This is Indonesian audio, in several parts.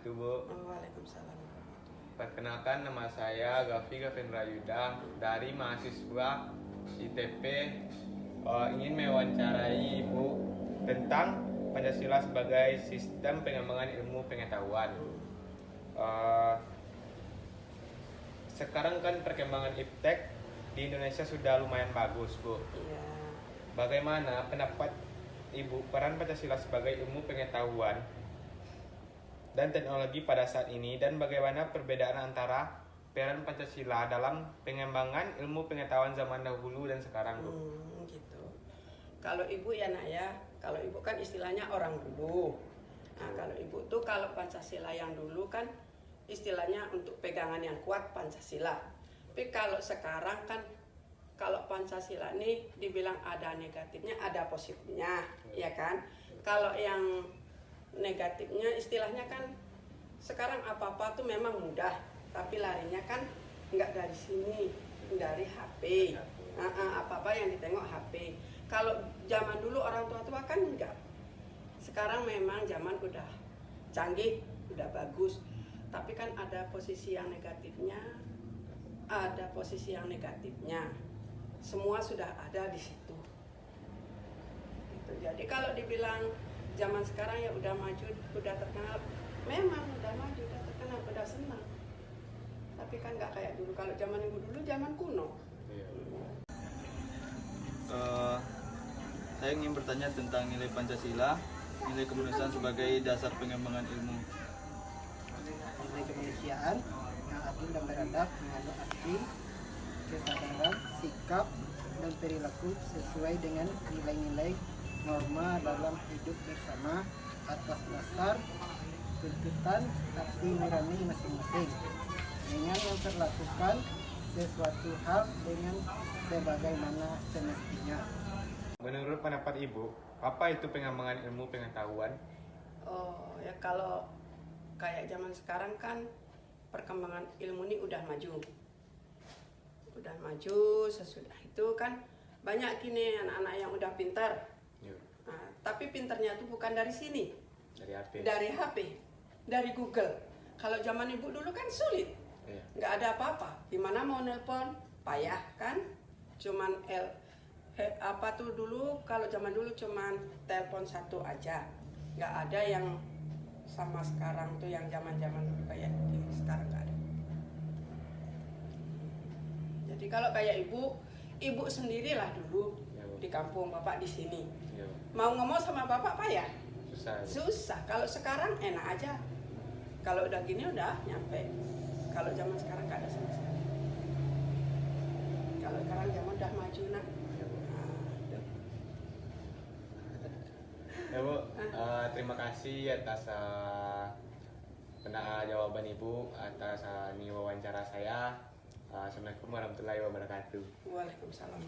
wabarakatuh, Bu. Waalaikumsalam. Perkenalkan, nama saya Gavi Gavendra Yuda dari mahasiswa ITP. Ingin mewawancarai Ibu tentang Pancasila sebagai sistem pengembangan ilmu pengetahuan. Sekarang kan perkembangan iptek di Indonesia sudah lumayan bagus, Bu. Iya. Bagaimana pendapat Ibu peran Pancasila sebagai ilmu pengetahuan dan teknologi pada saat ini, dan bagaimana perbedaan antara peran Pancasila dalam pengembangan ilmu pengetahuan zaman dahulu dan sekarang, Bu? Gitu. Kalau Ibu ya nak ya, kalau Ibu kan istilahnya orang dulu. Nah, kalau Ibu tuh kalau Pancasila yang dulu kan istilahnya untuk pegangan yang kuat Pancasila. Tapi kalau sekarang kan kalau Pancasila ini dibilang ada negatifnya, ada positifnya, ya kan? Kalau yang negatifnya istilahnya kan sekarang apa-apa tuh memang mudah, tapi larinya kan nggak dari sini, dari HP. Apa-apa yang ditengok HP. Kalau zaman dulu orang tua-tua kan enggak. Sekarang memang zaman udah canggih, udah bagus, tapi kan ada posisi yang negatifnya, ada posisi yang negatifnya. Semua sudah ada di situ. Gitu. Jadi kalau dibilang zaman sekarang ya udah maju, udah terkenal, memang udah maju, udah terkenal, udah senang. Tapi kan nggak kayak dulu. Kalau zaman Ibu dulu zaman kuno. Iya. Saya ingin bertanya tentang nilai Pancasila, nilai kemanusiaan sebagai dasar pengembangan ilmu. Nilai kemanusiaan yang adil dan beradab mengandung arti kesadaran, sikap, dan perilaku sesuai dengan nilai-nilai norma dalam hidup bersama atas dasar tuntutan hati nurani masing-masing, dengan memperlakukan sesuatu hal dengan sebagaimana semestinya. Menurut pendapat Ibu, apa itu pengembangan ilmu pengetahuan? Oh ya, kalau kayak zaman sekarang kan perkembangan ilmu ini udah maju. Udah maju, sesudah itu kan banyak kini anak-anak yang udah pintar. Iya. Nah, tapi pintarnya itu bukan dari sini, Dari HP. dari HP, dari Google. Kalau zaman Ibu dulu kan sulit, Iya. nggak ada apa-apa. Gimana mau nelpon, payah kan? Cuman apa tuh dulu, kalau zaman dulu cuman telepon satu aja, nggak ada yang sama sekarang tuh yang zaman-zaman dulu kayak gini. Sekarang nggak ada. Jadi kalau kayak ibu sendirilah dulu Ya, Bu. di kampung, bapak di sini. Iya. Mau ngomong sama bapak payah, Susah. Bu. susah. Kalau sekarang enak aja. Kalau udah gini udah nyampe. Kalau zaman sekarang nggak ada sama sekali. Kalau sekarang zaman udah maju nak. Ya, Bu, terima kasih atas jawaban Ibu atas ini wawancara saya. Assalamualaikum warahmatullahi wabarakatuh. Waalaikumsalam.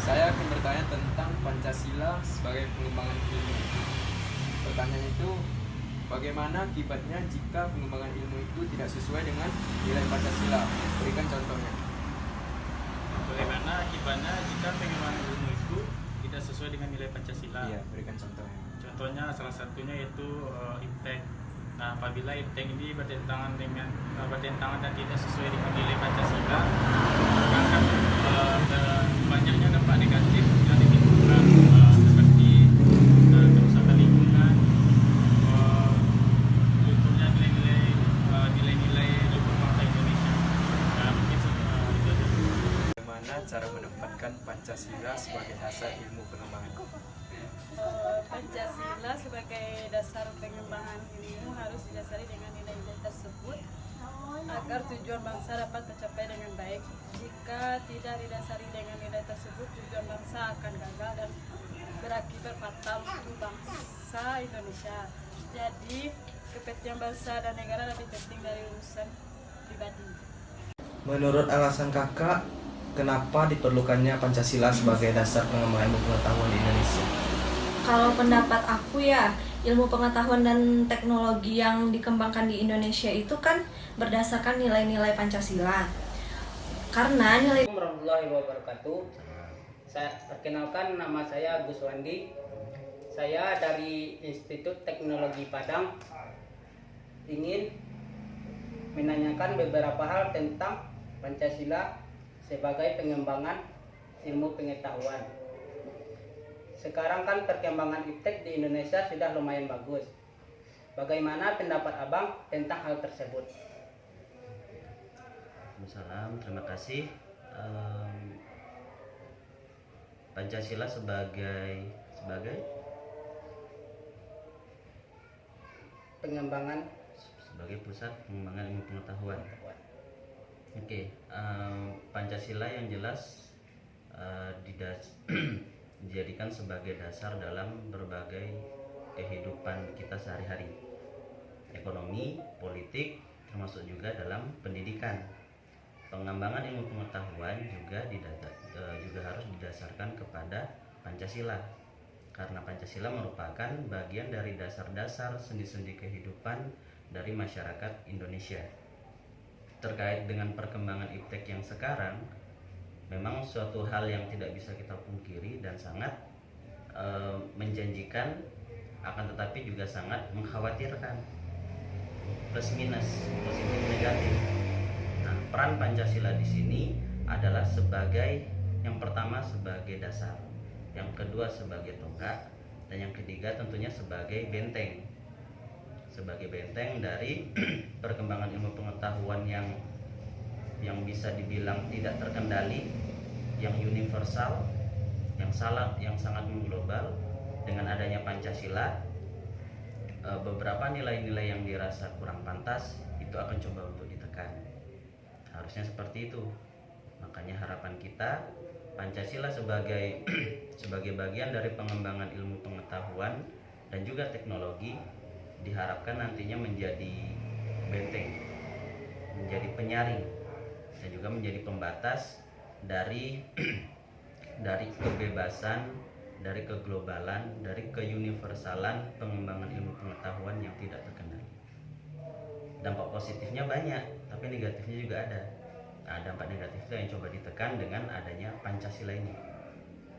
Saya akan bertanya tentang Pancasila sebagai pengembangan ilmu. Pertanyaan itu, bagaimana akibatnya jika pengembangan ilmu itu tidak sesuai dengan nilai Pancasila? Berikan contohnya. Bagaimana akibatnya jika pengembangan ilmu itu tidak sesuai dengan nilai Pancasila? Iya, berikan contohnya. Contohnya salah satunya yaitu iptek. Nah, apabila iptek ini bertentangan dan tidak sesuai dengan nilai Pancasila, maka akan banyaknya dampak negatif yang ditimbulkan seperti kerusakan lingkungan, lunturnya nilai-nilai luhur bangsa Indonesia. Nah, mungkin itu aja. Bagaimana cara menempatkan Pancasila sebagai dasar ilmu pengembangan? Pancasila sebagai dasar pengembangan ilmu harus didasari dengan nilai-nilai tersebut agar tujuan bangsa dapat tercapai dengan baik. Jika tidak didasari dengan nilai tersebut, tujuan bangsa akan gagal dan berakibat fatal untuk bangsa Indonesia. Jadi, kepentingan bangsa dan negara lebih penting dari urusan pribadi. Menurut alasan kakak, kenapa diperlukannya Pancasila sebagai dasar pengembangan ilmu pengetahuan di Indonesia? Kalau pendapat aku ya, ilmu pengetahuan dan teknologi yang dikembangkan di Indonesia itu kan berdasarkan nilai-nilai Pancasila. Karena nilai Assalamualaikum warahmatullahi wabarakatuh. Saya perkenalkan, nama saya Gus Wandi. Saya dari Institut Teknologi Padang. ingin menanyakan beberapa hal tentang Pancasila sebagai pengembangan ilmu pengetahuan. Sekarang kan perkembangan iptek di Indonesia sudah lumayan bagus. Bagaimana pendapat Abang tentang hal tersebut? Salam, terima kasih. Pancasila sebagai pengembangan sebagai pusat pengembangan ilmu pengetahuan. Oke, Pancasila yang jelas dijadikan sebagai dasar dalam berbagai kehidupan kita sehari-hari, ekonomi, politik, termasuk juga dalam pendidikan. Pengembangan ilmu pengetahuan juga harus didasarkan kepada Pancasila, karena Pancasila merupakan bagian dari dasar-dasar sendi-sendi kehidupan dari masyarakat Indonesia. Terkait dengan perkembangan iptek yang sekarang, memang suatu hal yang tidak bisa kita pungkiri dan sangat menjanjikan, akan tetapi juga sangat mengkhawatirkan. Plus minus, positif negatif. Nah, peran Pancasila di sini adalah yang pertama sebagai dasar, yang kedua sebagai tonggak, dan yang ketiga tentunya sebagai benteng. Sebagai benteng dari perkembangan ilmu pengetahuan yang bisa dibilang tidak terkendali, yang universal, yang sangat mengglobal. Dengan adanya Pancasila, beberapa nilai-nilai yang dirasa kurang pantas itu akan coba untuk ditekan. Harusnya seperti itu. Makanya harapan kita, Pancasila sebagai bagian dari pengembangan ilmu pengetahuan dan juga teknologi diharapkan nantinya menjadi benteng, menjadi penyaring, dan juga menjadi pembatas dari kebebasan, dari keglobalan, dari keuniversalan pengembangan ilmu pengetahuan yang tidak terkendali. Dampak positifnya banyak, tapi negatifnya juga ada. Nah, dampak negatifnya yang coba ditekan dengan adanya Pancasila ini,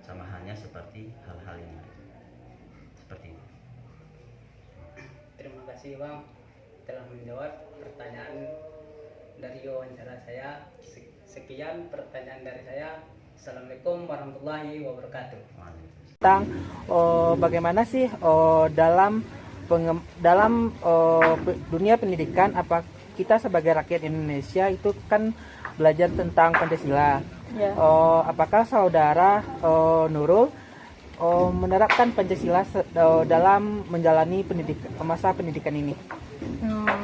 sama halnya seperti hal-hal yang lain. Seperti itu. Terima kasih Bang telah menjawab pertanyaan dari wawancara saya. Sekian pertanyaan dari saya. Assalamualaikum warahmatullahi wabarakatuh. Tentang bagaimana sih dalam dunia pendidikan, apa kita sebagai rakyat Indonesia itu kan belajar tentang Pancasila. Ya. Apakah saudara Nurul menerapkan Pancasila dalam menjalani masa pendidikan ini?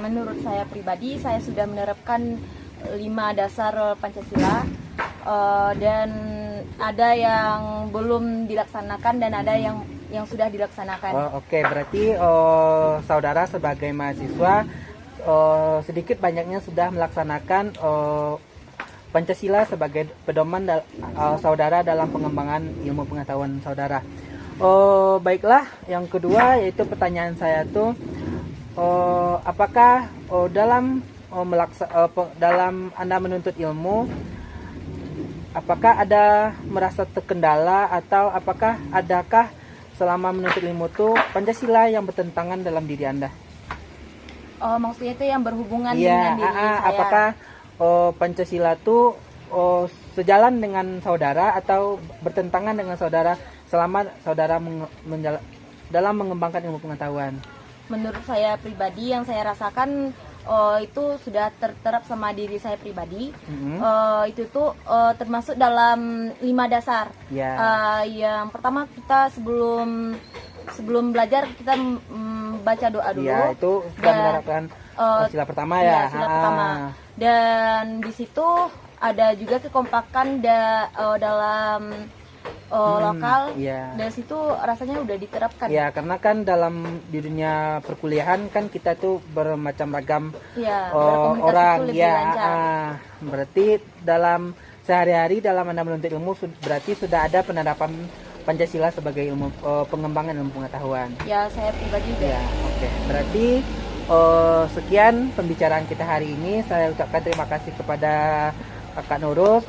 Menurut saya pribadi, saya sudah menerapkan 5 dasar Pancasila, dan ada yang belum dilaksanakan dan ada yang sudah dilaksanakan. Oke, berarti saudara sebagai mahasiswa sedikit banyaknya sudah melaksanakan Pancasila sebagai pedoman saudara dalam pengembangan ilmu pengetahuan saudara. Baiklah, yang kedua yaitu pertanyaan saya tuh, apakah dalam Anda menuntut ilmu, apakah ada merasa terkendala atau adakah selama menuntut ilmu tuh Pancasila yang bertentangan dalam diri Anda? Maksudnya itu yang berhubungan dengan diri saya. Apakah Pancasila itu sejalan dengan saudara atau bertentangan dengan saudara selama saudara dalam mengembangkan ilmu pengetahuan? Menurut saya pribadi, yang saya rasakan itu sudah terterap sama diri saya pribadi. Itu tuh termasuk dalam 5 dasar. Yang pertama, kita sebelum belajar kita baca doa dulu. Ya, itu sudah menerapkan sila pertama ya. Sila pertama. Dan di situ ada juga kekompakan dalam lokal. Dari situ rasanya udah diterapkan. Ya, karena kan dalam di dunia perkuliahan kan kita tuh bermacam ragam orang. Berarti dalam sehari-hari dalam Anda menuntut ilmu berarti sudah ada penerapan Pancasila sebagai pengembangan ilmu pengetahuan. Ya, saya pribadi juga. Ya, oke. Berarti sekian pembicaraan kita hari ini. Saya ucapkan terima kasih kepada Kakak Nurul.